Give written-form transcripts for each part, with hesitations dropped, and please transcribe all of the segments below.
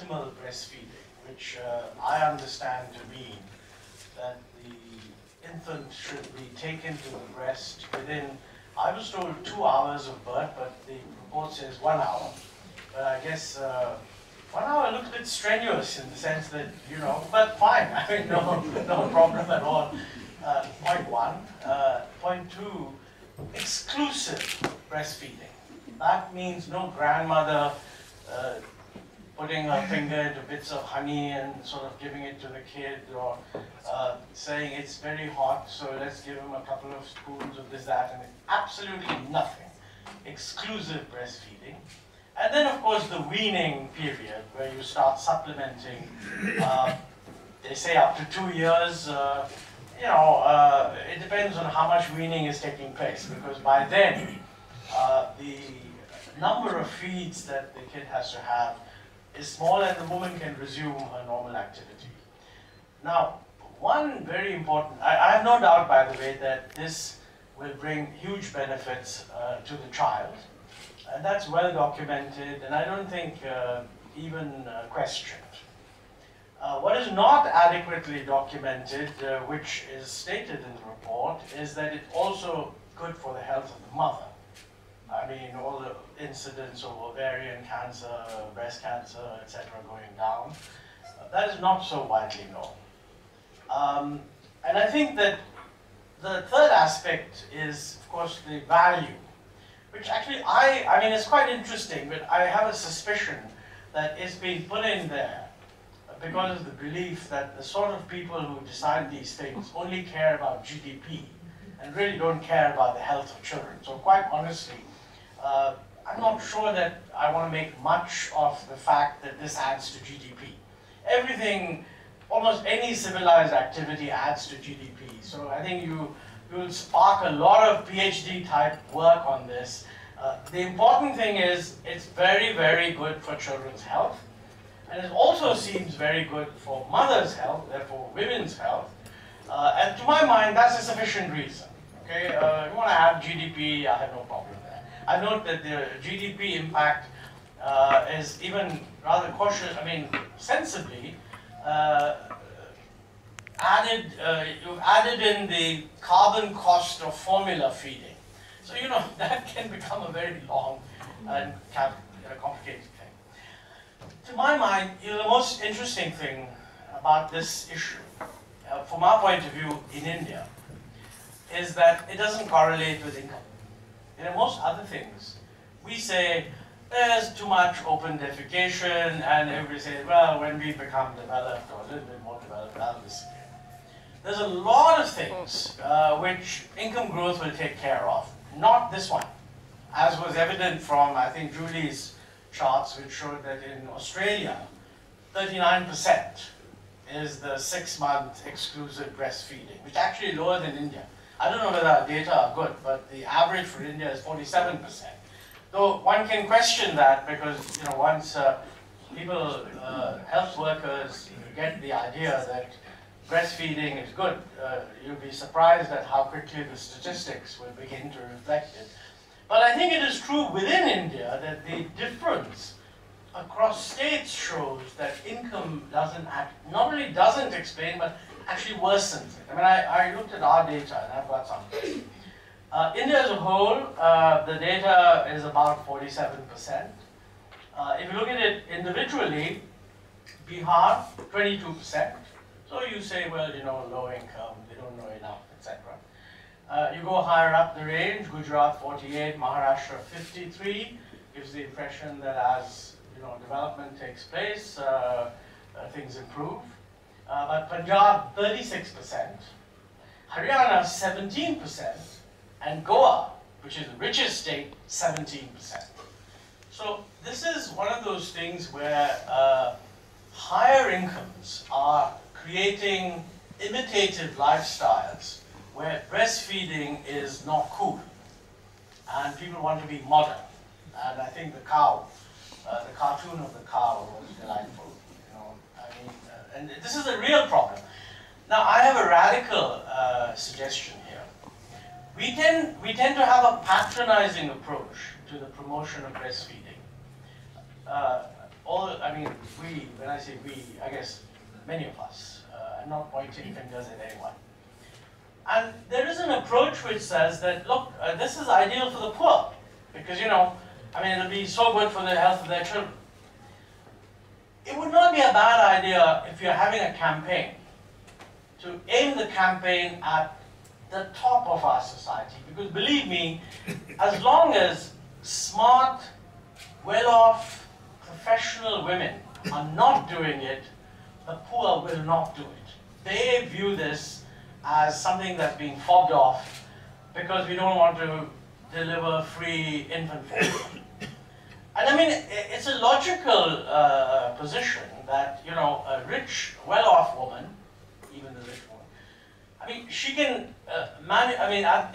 optimal breastfeeding, which I understand to mean that the infant should be taken to the breast within, I was told 2 hours of birth, but the report says 1 hour. But I guess 1 hour looks a bit strenuous in the sense that, you know, but fine, I mean, no problem at all. Point one. Point two, exclusive breastfeeding. That means no grandmother putting her finger into bits of honey and sort of giving it to the kid, or saying it's very hot, so let's give him a couple of spoons of this, that, and absolutely nothing. Exclusive breastfeeding. And then, of course, the weaning period, where you start supplementing, they say up to 2 years. You know, it depends on how much weaning is taking place, because by then, the number of feeds that the kid has to have is small and the woman can resume her normal activity. Now, one very important, I have no doubt, by the way, that this will bring huge benefits to the child. And that's well documented, and I don't think even questioned. What is not adequately documented, which is stated in the report, is that it's also good for the health of the mother. I mean, all the incidents of ovarian cancer, breast cancer, etc. going down, that is not so widely known. And I think that the third aspect is, of course, the value, which actually I mean, it's quite interesting, but I have a suspicion that it's been put in there because of the belief that the sort of people who decide these things only care about GDP and really don't care about the health of children. So quite honestly, I'm not sure that I want to make much of the fact that this adds to GDP. Everything, almost any civilized activity adds to GDP. So I think you'll spark a lot of PhD type work on this. The important thing is it's very, very good for children's health. And it also seems very good for mothers' health, therefore women's health. And to my mind, that's a sufficient reason. Okay, you want to have GDP, I have no problem there. I note that the GDP impact is even rather cautious, I mean, sensibly you've added in the carbon cost of formula feeding. So, you know, that can become a very long and complicated thing. To my mind, you know, the most interesting thing about this issue, from our point of view in India, is that it doesn't correlate with income. You know, most other things, we say there's too much open defecation, and everybody says, well, when we become developed or a little bit more developed, that'll disappear. There's a lot of things which income growth will take care of, not this one, as was evident from, I think, Julie's charts, which showed that in Australia, 39% is the 6-month exclusive breastfeeding, which is actually lower than India. I don't know whether our data are good, but the average for India is 47%. Though one can question that because, you know, once people, health workers, get the idea that breastfeeding is good, you'll be surprised at how quickly the statistics will begin to reflect it. But I think it is true within India that the difference across states shows that income doesn't not only doesn't explain, but actually worsens it. I mean, I looked at our data, and I've got some. India as a whole, the data is about 47%. If you look at it individually, Bihar, 22%. So you say, well, you know, low income, they don't know enough, etc. You go higher up the range, Gujarat 48, Maharashtra 53, gives the impression that as, you know, development takes place, things improve. But Punjab 36%, Haryana 17%, and Goa, which is the richest state, 17%. So this is one of those things where higher incomes are creating imitative lifestyles where breastfeeding is not cool and people want to be modern. And I think the cow, the cartoon of the cow was delightful. You know, I mean, and this is a real problem. Now I have a radical suggestion here. We tend to have a patronizing approach to the promotion of breastfeeding. I mean, we we, when I say we, I guess many of us, I'm not pointing fingers at anyone. And there is an approach which says that, look, this is ideal for the poor, because, you know, I mean, it'll be so good for the health of their children. It would not be a bad idea if you're having a campaign to aim the campaign at the top of our society, because believe me, as long as smart, well-off, professional women are not doing it, the poor will not do it. They view this as something that's being fobbed off because we don't want to deliver free infant formula. And I mean, it's a logical position that, you know, a rich, well-off woman, even the rich woman, I mean, she can,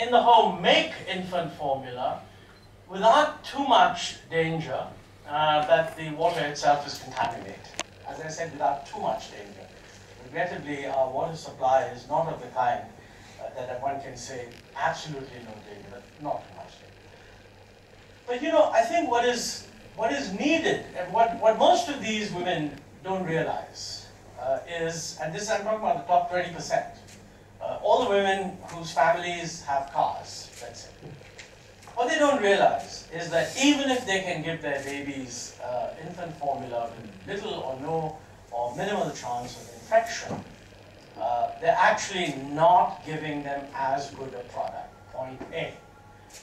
in the home, make infant formula without too much danger that the water itself is contaminated. As I said, without too much danger. Regrettably, our water supply is not of the kind that one can say absolutely no danger, but not too much danger. But you know, I think what is needed, and what most of these women don't realize is, and this I'm talking about the top 20%, all the women whose families have cars, let's say. What they don't realize is that even if they can give their babies infant formula with little or no or minimal chance of infection, they're actually not giving them as good a product, point A.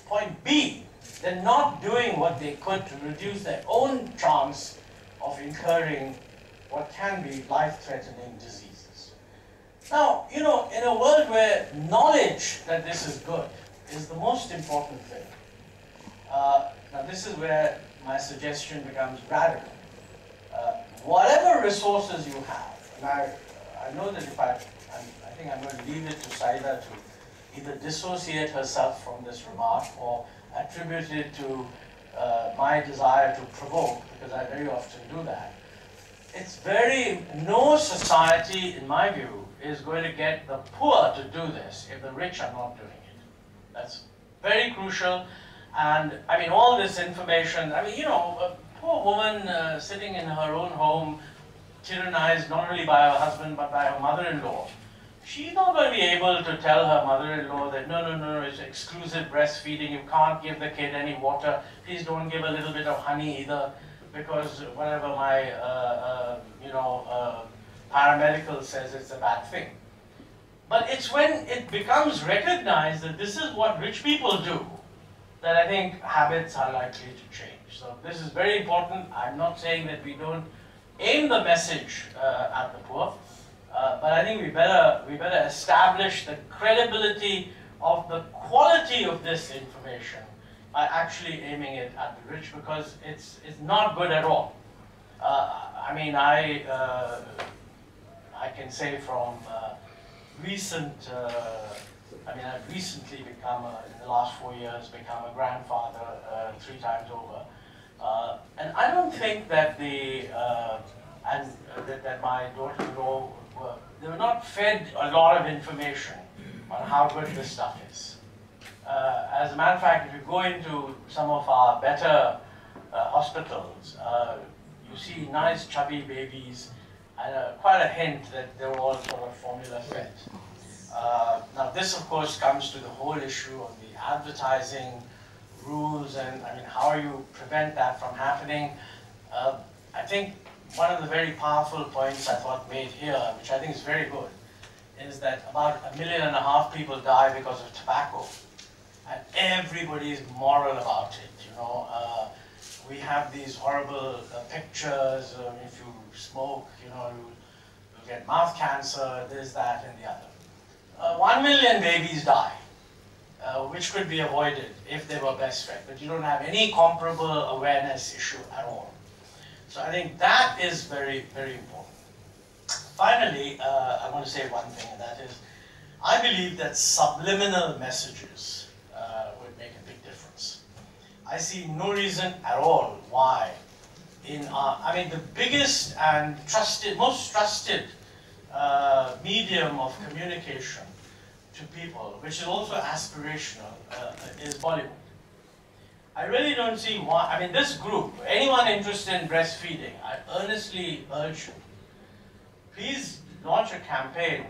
Point B, they're not doing what they could to reduce their own chance of incurring what can be life-threatening diseases. Now, you know, in a world where knowledge that this is good is the most important thing, now this is where my suggestion becomes radical. Whatever resources you have, and I know that if I think I'm going to leave it to Saida to either dissociate herself from this remark or attribute it to my desire to provoke, because I very often do that. No society, in my view, is going to get the poor to do this if the rich are not doing it. That's very crucial. And I mean, all this information, I mean, you know, a poor woman sitting in her own home, tyrannized not only by her husband but by her mother-in-law, she's not going to be able to tell her mother-in-law that no, it's exclusive breastfeeding, you can't give the kid any water, please don't give a little bit of honey either, because whatever my, paramedical says it's a bad thing. But it's when it becomes recognized that this is what rich people do, that I think habits are likely to change. So this is very important. I'm not saying that we don't aim the message at the poor, but I think we better establish the credibility of the quality of this information by actually aiming it at the rich, because it's not good at all. I mean, I can say from recent. I've recently become, in the last 4 years, become a grandfather 3 times over. And I don't think that that my daughter-in-law they were not fed a lot of information on how good this stuff is. As a matter of fact, if you go into some of our better hospitals, you see nice chubby babies and quite a hint that they're all sort of formula fed. Now this of course comes to the whole issue of the advertising rules, and I mean, how you prevent that from happening. I think one of the very powerful points I thought made here, which I think is very good, is that about 1.5 million people die because of tobacco, and everybody is moral about it. You know, we have these horrible pictures. If you smoke, you know, you'll get mouth cancer, this, that, and the other. 1 million babies die, which could be avoided if they were breastfed, but you don't have any comparable awareness issue at all. So I think that is very, very important. Finally, I want to say one thing, and that is, I believe that subliminal messages would make a big difference. I see no reason at all why in our, the biggest and most trusted medium of communication to people, which is also aspirational, is Bollywood. I really don't see why. I mean, this group, anyone interested in breastfeeding, I earnestly urge you, please launch a campaign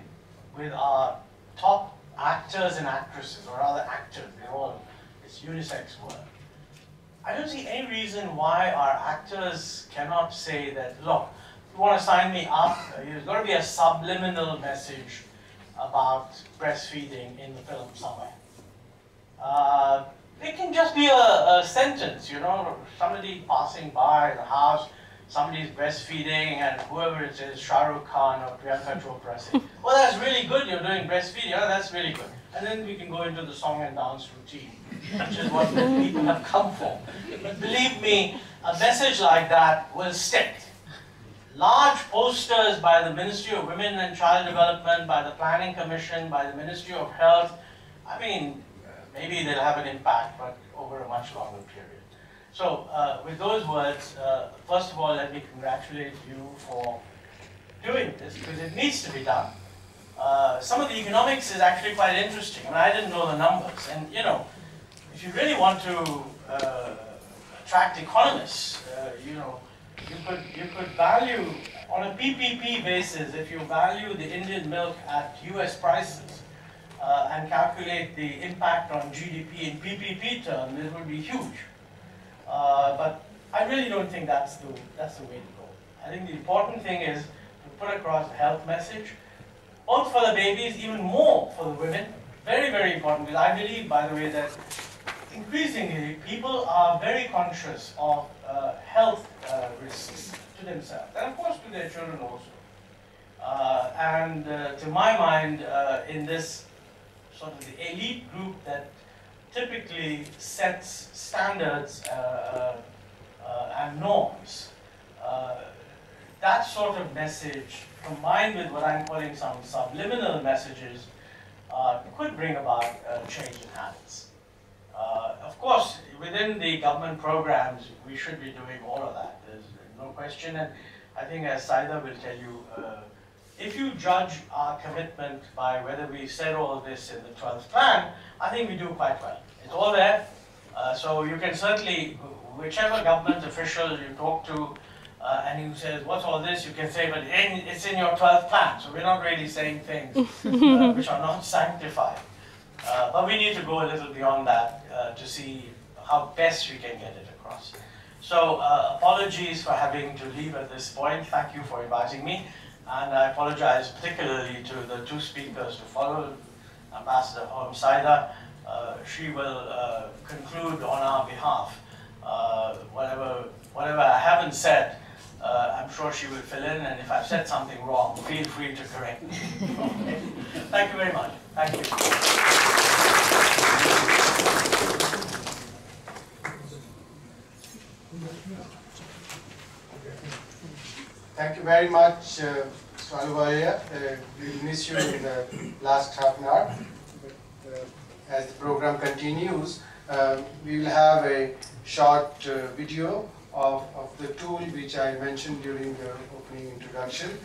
with our top actors and actresses, or rather actors, it's unisex word. I don't see any reason why our actors cannot say that, look, if you want to sign me up, there's got to be a subliminal message about breastfeeding in the film somewhere. It can just be a sentence, somebody passing by the house, somebody's breastfeeding, and whoever it is, Shah Rukh Khan or Priyanka Chopra say, "Oh, that's really good, you're doing breastfeeding, oh, that's really good." And then we can go into the song and dance routine, which is what people have come for. But believe me, a message like that will stick. Large posters by the Ministry of Women and Child Development, by the Planning Commission, by the Ministry of Health, I mean, maybe they'll have an impact, but over a much longer period. So, with those words, first of all, let me congratulate you for doing this, because it needs to be done. Some of the economics is actually quite interesting. I mean, I didn't know the numbers. And, if you really want to attract economists, you could value, on a PPP basis, if you value the Indian milk at US prices, and calculate the impact on GDP in PPP terms, it would be huge. But I really don't think that's the way to go. I think the important thing is to put across a health message, both for the babies, even more for the women. Very, very important, because I believe, by the way, that increasingly people are very conscious of health risks to themselves, and of course to their children also. And to my mind, in this sort of the elite group that typically sets standards and norms, that sort of message, combined with what I'm calling some subliminal messages, could bring about change in habits. Of course, within the government programs, we should be doing all of that. There's no question. And I think, as Saida will tell you, if you judge our commitment by whether we said all this in the 12th plan, I think we do quite well. It's all there. So you can certainly, whichever government official you talk to, and he says, "What's all this?" you can say, "But it's in your 12th plan." So we're not really saying things which are not sanctified. But we need to go a little beyond that to see how best we can get it across. So apologies for having to leave at this point. Thank you for inviting me. And I apologize particularly to the two speakers to follow, Ambassador Saida. She will conclude on our behalf. Whatever I haven't said, I'm sure she will fill in, and if I've said something wrong, feel free to correct me. Okay? Thank you very much. Thank you. Thank you very much, Mr. Ahluwalia. We'll miss you in the last half an hour. But, as the program continues, we will have a short video of the tool which I mentioned during the opening introduction.